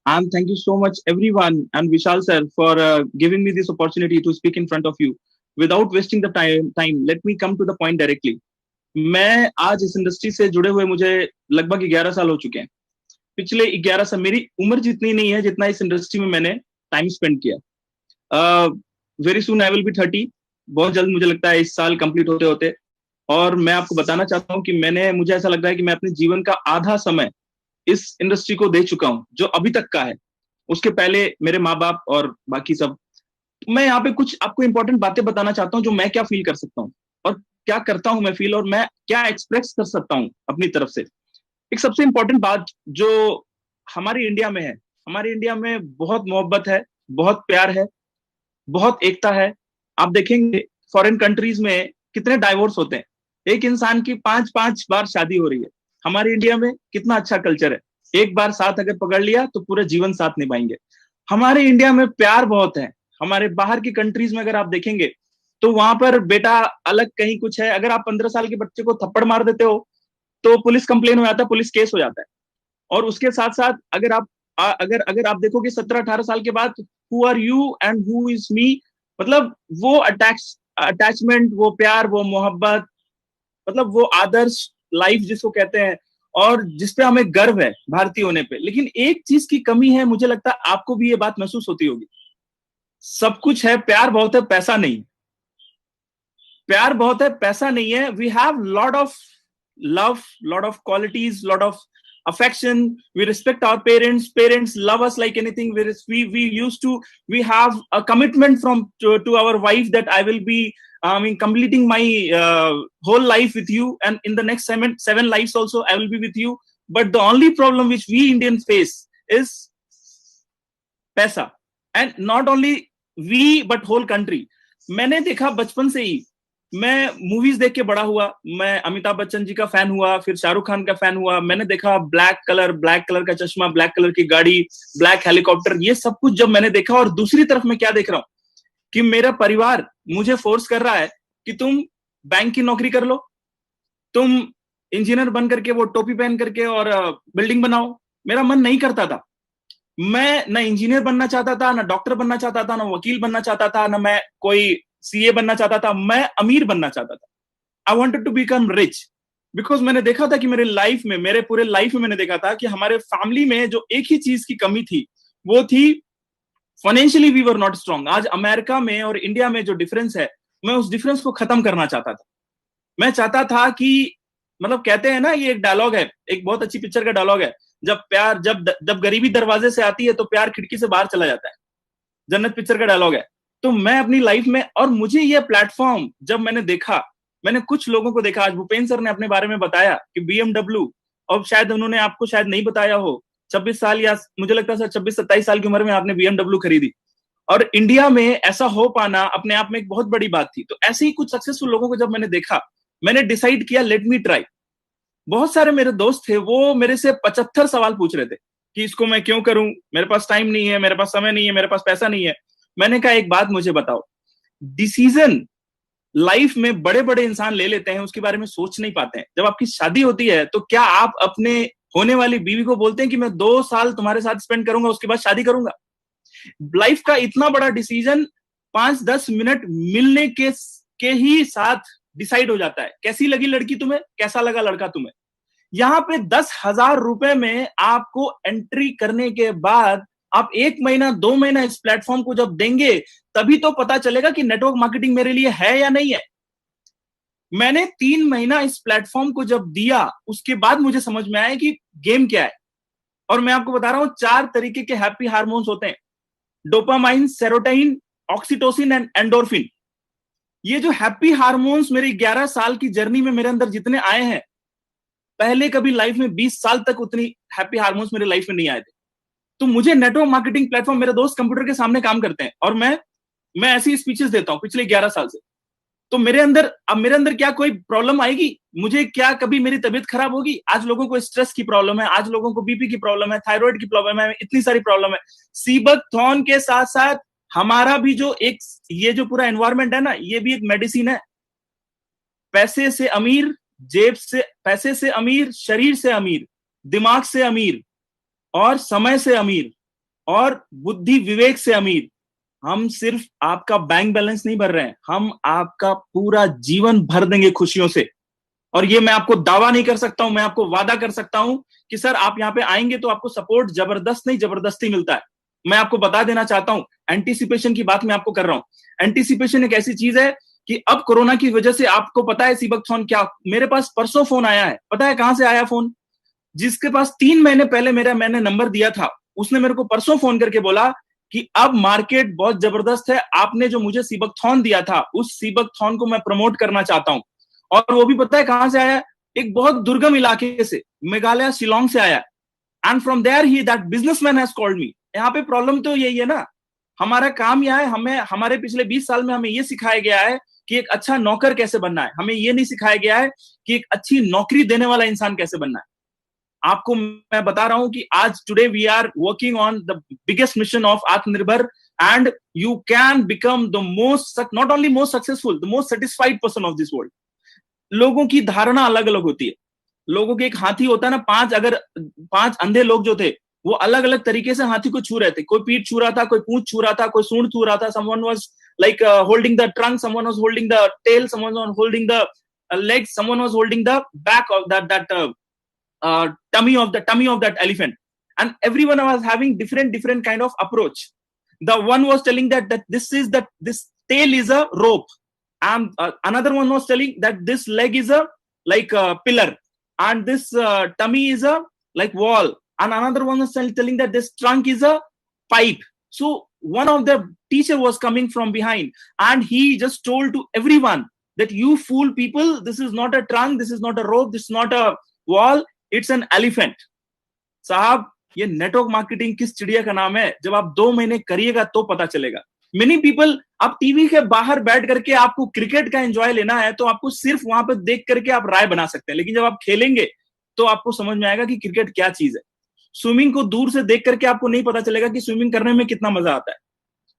And thank you so much, everyone, and Vishal sir, for giving me this opportunity to speak in front of you. Without wasting the time, let me come to the point directly. मैं आज इस industry से जुड़े हुए मुझे लगभग 11 साल हो चुके हैं। पिछले 11 साल मेरी उम्र जितनी नहीं है जितना इस इंडस्ट्री में मैंने टाइम स्पेंड किया। Very soon I will be 30। बहुत जल्द मुझे लगता है इस साल कंप्लीट होते होते। और मैं आपको बताना चाहता हूँ कि मुझे ऐसा लग रहा है कि मैं अपने जीवन का आधा समय इस इंडस्ट्री को दे चुका हूँ जो अभी तक का है। उसके पहले मेरे माँ बाप और बाकी सब। तो मैं यहाँ पे कुछ आपको इंपॉर्टेंट बातें बताना चाहता हूँ जो मैं क्या फील कर सकता हूँ और क्या करता हूँ मैं फील, और मैं क्या एक्सप्रेस कर सकता हूँ अपनी तरफ से। एक सबसे इंपॉर्टेंट बात जो हमारे इंडिया में है, हमारे इंडिया में बहुत मोहब्बत है, बहुत प्यार है, बहुत एकता है। आप देखेंगे फॉरेन कंट्रीज में कितने डाइवोर्स होते हैं, एक इंसान की 5-5 बार शादी हो रही है। हमारे इंडिया में कितना अच्छा कल्चर है, एक बार साथ अगर पकड़ लिया तो पूरे जीवन साथ निभाएंगे। हमारे इंडिया में प्यार बहुत है। हमारे बाहर की कंट्रीज में अगर आप देखेंगे तो वहां पर बेटा अलग कहीं कुछ है। अगर आप 15 साल के बच्चे को थप्पड़ मार देते हो तो पुलिस कंप्लेन हो जाता है, पुलिस केस हो जाता है। और उसके साथ साथ अगर आप अगर अगर आप देखोगे 17-18 साल के बाद, who are you and who is me, मतलब वो अटैचमेंट, वो प्यार, वो मोहब्बत, मतलब वो आदर्श लाइफ जिसको कहते हैं, और जिसपे हमें गर्व है भारतीय होने पे। लेकिन एक चीज की कमी है, मुझे लगता है आपको भी ये बात महसूस होती होगी। सब कुछ है, प्यार बहुत है, पैसा नहीं। प्यार बहुत है, पैसा नहीं है। We have lot of love, lot of qualities, lot of affection. We respect our parents love us like anything. We used to, we have a commitment to our wife that I will be, I mean, completing my whole life with you, and in the next seven lives also I will be with you. But the only problem which we Indians face is पैसा। And not only we but whole country. मैंने देखा बचपन से ही, मैं movies देख के बड़ा हुआ। मैं अमिताभ बच्चन जी का फैन हुआ, फिर शाहरुख खान का फैन हुआ। मैंने देखा ब्लैक कलर का चश्मा, ब्लैक कलर की गाड़ी, ब्लैक हेलीकॉप्टर, ये सब कुछ जब मैंने देखा। और दूसरी तरफ मैं क्या देख रहा हूँ कि मेरा परिवार मुझे फोर्स कर रहा है कि तुम बैंक की नौकरी कर लो, तुम इंजीनियर बन करके वो टोपी पहन करके और बिल्डिंग बनाओ। मेरा मन नहीं करता था। मैं ना इंजीनियर बनना चाहता था, ना डॉक्टर बनना चाहता था, ना वकील बनना चाहता था, ना मैं कोई सीए बनना चाहता था। मैं अमीर बनना चाहता था। I wanted to become rich. Because मैंने देखा था कि मेरे पूरे लाइफ में मैंने देखा था कि हमारे फैमिली में जो एक ही चीज की कमी थी वो थी financially we were not strong. आज अमेरिका में और इंडिया में जो डिफरेंस है, मैं उस डिफरेंस को खत्म करना चाहता था। मैं चाहता था कि, मतलब कहते हैं ना, ये एक डायलॉग है, एक बहुत अच्छी पिक्चर का डायलॉग है, जब गरीबी दरवाजे से आती है तो प्यार खिड़की से बाहर चला जाता है। जन्नत पिक्चर का डायलॉग है। तो मैं अपनी लाइफ में, और मुझे ये प्लेटफॉर्म जब मैंने देखा, मैंने कुछ लोगों को देखा। आज भूपेंद्र सर ने अपने बारे में बताया कि बीएमडब्ल्यू, और शायद उन्होंने आपको शायद नहीं बताया हो, 26 साल, या मुझे लगता है 26-27 साल की उम्र में आपने बीएमडब्ल्यू खरीदी। और इंडिया में ऐसा हो पाना अपने आप में एक बहुत बड़ी बात थी। तो ऐसे ही कुछ सक्सेसफुल लोगों को जब मैंने देखा, मैंने डिसाइड किया लेट मी ट्राई। बहुत सारे मेरे दोस्त थे, वो मेरे से 75 सवाल पूछ रहे थे कि इसको मैं क्यों करूं, मेरे पास टाइम नहीं है, मेरे पास समय नहीं है, मेरे पास पैसा नहीं है। मैंने कहा एक बात मुझे बताओ, डिसीजन लाइफ में बड़े बड़े इंसान ले लेते हैं, उसके बारे में सोच नहीं पाते हैं। जब आपकी शादी होती है तो क्या आप अपने होने वाली बीवी को बोलते हैं कि मैं 2 साल तुम्हारे साथ स्पेंड करूंगा, उसके बाद शादी करूंगा? लाइफ का इतना बड़ा डिसीजन 5-10 मिनट मिलने के ही साथ डिसाइड हो जाता है। कैसी लगी लड़की तुम्हें, कैसा लगा लड़का तुम्हें। यहाँ पे 10,000 रुपए में आपको एंट्री करने के बाद आप 1 महीना 2 महीना इस प्लेटफॉर्म को जब देंगे, तभी तो पता चलेगा कि नेटवर्क मार्केटिंग मेरे लिए है या नहीं है। मैंने 3 महीना इस प्लेटफॉर्म को जब दिया, उसके बाद मुझे समझ में आया कि गेम क्या है। और मैं आपको बता रहा हूं, 4 तरीके के हैप्पी हार्मोन्स होते हैं: dopamine, serotonin, oxytocin and endorphin. ये जो हैप्पी हार्मोन्स मेरी 11 साल की जर्नी में मेरे अंदर जितने आए हैं, पहले कभी लाइफ में 20 साल तक उतनी हैप्पी हार्मोन्स मेरे लाइफ में नहीं आए थे। तो मुझे नेटवर्क मार्केटिंग प्लेटफॉर्म, मेरे दोस्त कंप्यूटर के सामने काम करते हैं और मैं ऐसी स्पीचेस देता हूं पिछले 11 साल से। तो मेरे अंदर क्या कोई प्रॉब्लम आएगी? मुझे क्या कभी मेरी तबीयत खराब होगी? आज लोगों को स्ट्रेस की प्रॉब्लम है, आज लोगों को बीपी की प्रॉब्लम है, थायराइड की प्रॉब्लम है, इतनी सारी प्रॉब्लम है। सीबक थॉर्न के साथ साथ हमारा भी जो एक ये जो पूरा एनवायरमेंट है ना, ये भी एक मेडिसिन है। पैसे से अमीर, पैसे से अमीर, शरीर से अमीर, दिमाग से अमीर और समय से अमीर, और बुद्धि विवेक से अमीर। हम सिर्फ आपका बैंक बैलेंस नहीं भर रहे हैं, हम आपका पूरा जीवन भर देंगे खुशियों से। और ये मैं आपको दावा नहीं कर सकता हूं, मैं आपको वादा कर सकता हूं कि सर आप यहाँ पे आएंगे तो आपको सपोर्ट जबरदस्त नहीं जबरदस्ती मिलता है। मैं आपको बता देना चाहता हूं, एंटीसिपेशन की बात मैं आपको कर रहा हूं। एंटीसिपेशन एक ऐसी चीज है कि अब कोरोना की वजह से आपको पता है सीबकथॉन क्या, मेरे पास परसों फोन आया है, पता है कहां से आया फोन? जिसके पास 3 महीने पहले मैंने नंबर दिया था, उसने मेरे को परसों फोन करके बोला कि अब मार्केट बहुत जबरदस्त है, आपने जो मुझे सीबकथॉन दिया था उस सीबकथॉन को मैं प्रमोट करना चाहता हूं। और वो भी पता है कहां से आया? एक बहुत दुर्गम इलाके से, मेघालय शिलोंग से आया। And from there he that businessman has called me. यहाँ पे प्रॉब्लम तो यही है ना, हमारा काम यह है, हमें हमारे पिछले 20 साल में हमें यह सिखाया गया है कि एक अच्छा नौकर कैसे बनना है, हमें यह नहीं सिखाया गया है कि एक अच्छी नौकरी देने वाला इंसान कैसे बनना है। आपको मैं बता रहा हूं कि आज today we are working on the biggest mission of Atmanirbhar, and you can become the most, not only most successful, the most satisfied person of this world. लोगों की धारणा अलग अलग होती है। लोगों के एक हाथी होता है ना, अगर 5 अंधे लोग जो थे वो अलग अलग तरीके से हाथी को छू रहे थे। कोई पीठ छू रहा था, कोई पूंछ छू रहा था, कोई सूंड छू रहा था। Someone was like holding the trunk, someone was holding the tail, someone was holding the legs, someone was holding the back of that tummy of that elephant, and everyone was having different kind of approach. The one was telling that this tail is a rope, and another one was telling that this leg is a like a pillar, and this tummy is a like wall, and another one was telling that this trunk is a pipe. So one of the teacher was coming from behind, and he just told to everyone that you fool people, this is not a trunk, this is not a rope, this is not a wall, it's an elephant. साहब ये network marketing किस चिड़िया का नाम है? जब आप 2 महीने करिएगा तो पता चलेगा। मेनी पीपल, आप टीवी के बाहर बैठ करके आपको क्रिकेट का एंजॉय लेना है तो आपको सिर्फ वहां पर देख करके आप राय बना सकते हैं, लेकिन जब आप खेलेंगे तो आपको समझ में आएगा कि क्रिकेट क्या चीज है। स्विमिंग को दूर से देख करके आपको नहीं पता चलेगा कि स्विमिंग करने में कितना मजा आता है।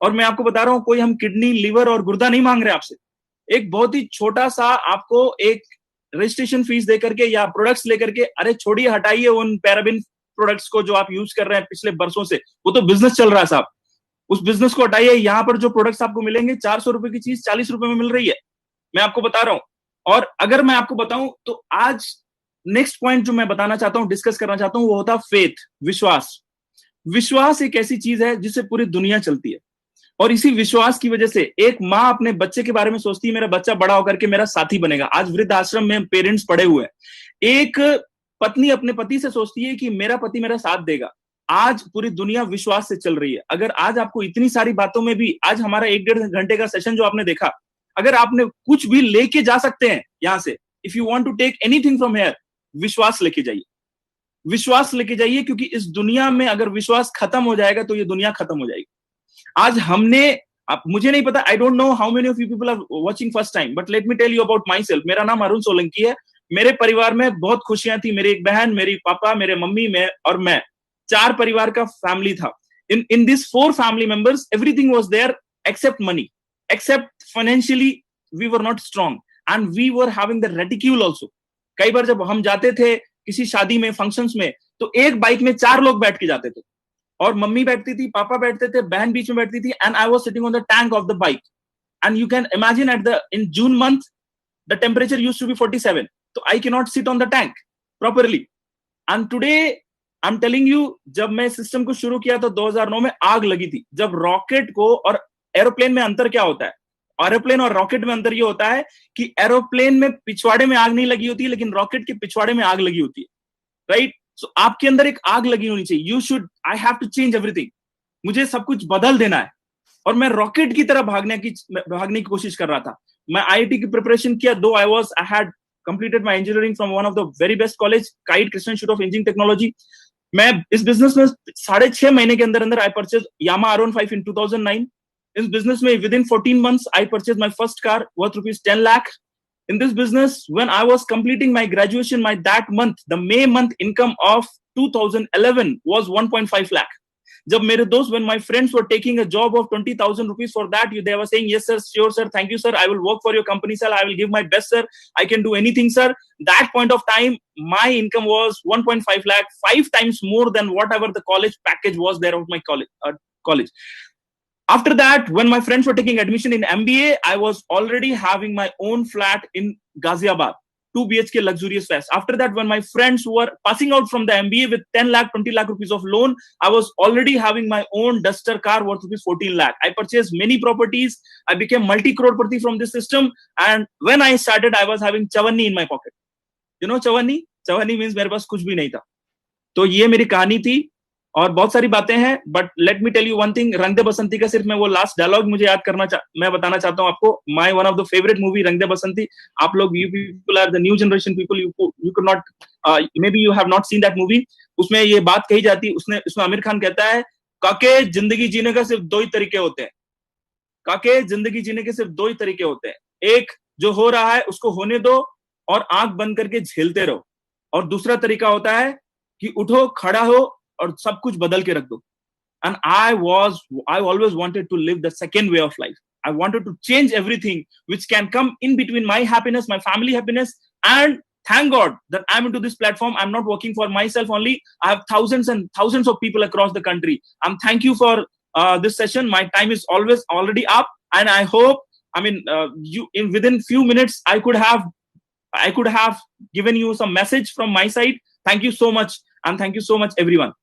और मैं आपको बता रहा हूं, कोई हम किडनी, लिवर और गुर्दा नहीं मांग रहे आपसे। एक बहुत ही छोटा सा आपको एक रजिस्ट्रेशन फीस देकर के या प्रोडक्ट्स लेकर के, अरे छोड़िए, हटाइए उन पैराबिन प्रोडक्ट्स को जो आप यूज कर रहे हैं पिछले बरसों से, वो तो बिजनेस चल रहा है साहब, उस बिजनेस को हटाइए। यहाँ पर जो प्रोडक्ट्स आपको मिलेंगे, 400 रुपए की चीज 40 रुपए में मिल रही है, मैं आपको बता रहा हूं। और अगर मैं आपको बताऊं तो आज नेक्स्ट पॉइंट जो मैं बताना चाहता हूं, डिस्कस करना चाहता हूं, वो होता फेथ, विश्वास। विश्वास एक ऐसी चीज है जिससे पूरी दुनिया चलती है। और इसी विश्वास की वजह से एक माँ अपने बच्चे के बारे में सोचती है, मेरा बच्चा बड़ा होकर के मेरा साथी बनेगा। आज वृद्ध आश्रम में पेरेंट्स पड़े हुए हैं। एक पत्नी अपने पति से सोचती है कि मेरा पति मेरा साथ देगा। आज पूरी दुनिया विश्वास से चल रही है। अगर आज आपको इतनी सारी बातों में भी, आज हमारा 1-1.5 घंटे का सेशन जो आपने देखा, अगर आपने कुछ भी लेके जा सकते हैं यहां से, if you want to take anything from here, विश्वास लेके जाइए, विश्वास लेके जाइए। क्योंकि इस दुनिया में अगर विश्वास खत्म हो जाएगा तो ये दुनिया खत्म हो जाएगी। आज हमने, अब मुझे नहीं पता, I don't know how many of you people are watching first time, but let me tell you about my सेल्फ। मेरा नाम अरुण सोलंकी है। मेरे परिवार में बहुत खुशियां थी। मेरी एक बहन, मेरी पापा, मेरे मम्मी, और मैं, 4 परिवार का फैमिली था। In this 4 family members, everything was there except money, except financially we were not strong, and we were having the ridicule also. कई बार जब हम जाते थे किसी शादी में, फंक्शंस में, तो एक बाइक में 4 लोग बैठ के जाते थे, और मम्मी बैठती थी, पापा बैठते थे, बहन बीच में बैठती थी, and I was sitting on the tank of the bike. And you can imagine in June month the temperature used to be 47, तो I can not sit on the tank properly. And today I am telling you, जब मैं system को शुरू किया तो 2009 में आग लगी थी। जब रॉकेट को और एरोप्लेन में अंतर क्या होता है? एरोप्लेन और रॉकेट में अंतर ये होता है कि एरोप्लेन में पिछवाड़े में आग नहीं लगी होती, लेकिन रॉकेट के पिछवाड़े में आग लगी होती है, राइट? सो आपके अंदर एक आग लगी होनी चाहिए। You should, I have to change everything, मुझे सब कुछ बदल देना है। और मैं रॉकेट की तरह भागने की कोशिश कर रहा था। मैं आईआईटी की प्रिपरेशन किया, दो I had completed my engineering from one of the very best college, kite Christian institute of engineering technology. मैं इस बिजनेस में 6.5 महीने के अंदर अंदर आई परचेज यामा R15 इन 2009। इस बिजनेस में with in 14 months I purchased my first car worth rupees 10 lakh. In this business, when I was completing my graduation, that month, the May month income of 2011 was 1.5 lakh. जब मेरे दोस्त, when my friends were taking a job of 20,000 rupees for that, they were saying, yes sir, sure sir, thank you sir, I will work for your company sir, I will give my best sir, I can do anything sir. That point of time my income was 1.5 lakh, 5 times more than whatever the college package was there of my college. After that, when my friends were taking admission in MBA, I was already having my own flat in Ghaziabad, 2 BHK luxurious flats. After that, when my friends were passing out from the MBA with 10 lakh, 20 lakh rupees of loan, I was already having my own Duster car worth rupees 14 lakh. I purchased many properties. I became multi-crore-parti from this system. And when I started, I was having chavanni in my pocket. You know chavanni? Chavanni means मेरे पास कुछ भी नहीं था. तो ये मेरी कहानी थी और बहुत सारी बातें हैं, but let me tell you one thing. Rang De बसंती का सिर्फ मैं वो लास्ट डायलॉग मुझे याद मैं बताना चाहता हूँ आपको. My one of the favourite movie Rang De Basanti. आप लोग, you people are the new generation people, you could not, maybe you have not seen that movie. उसमें ये बात कही जाती, उसमें आमिर खान कहता है, काके जिंदगी जीने का सिर्फ 2 ही तरीके होते हैं. काके जिंदगी जीने के सिर्फ 2 ही तरीके होते हैं. एक, जो हो रहा है उसको होने दो और आंख बंद करके झेलते रहो. और दूसरा तरीका होता है कि उठो, खड़ा हो और सब कुछ बदल के रख दो. And I always wanted to live the second way of life. I wanted to change everything which can come in between my happiness, my family happiness, and thank God that I'm into this platform. I'm not working for myself only. I have thousands and thousands of people across the country. Thank you for this session. My time is already up, and I hope, within few minutes, I could have given you some message from my side. Thank you so much, and thank you so much, everyone.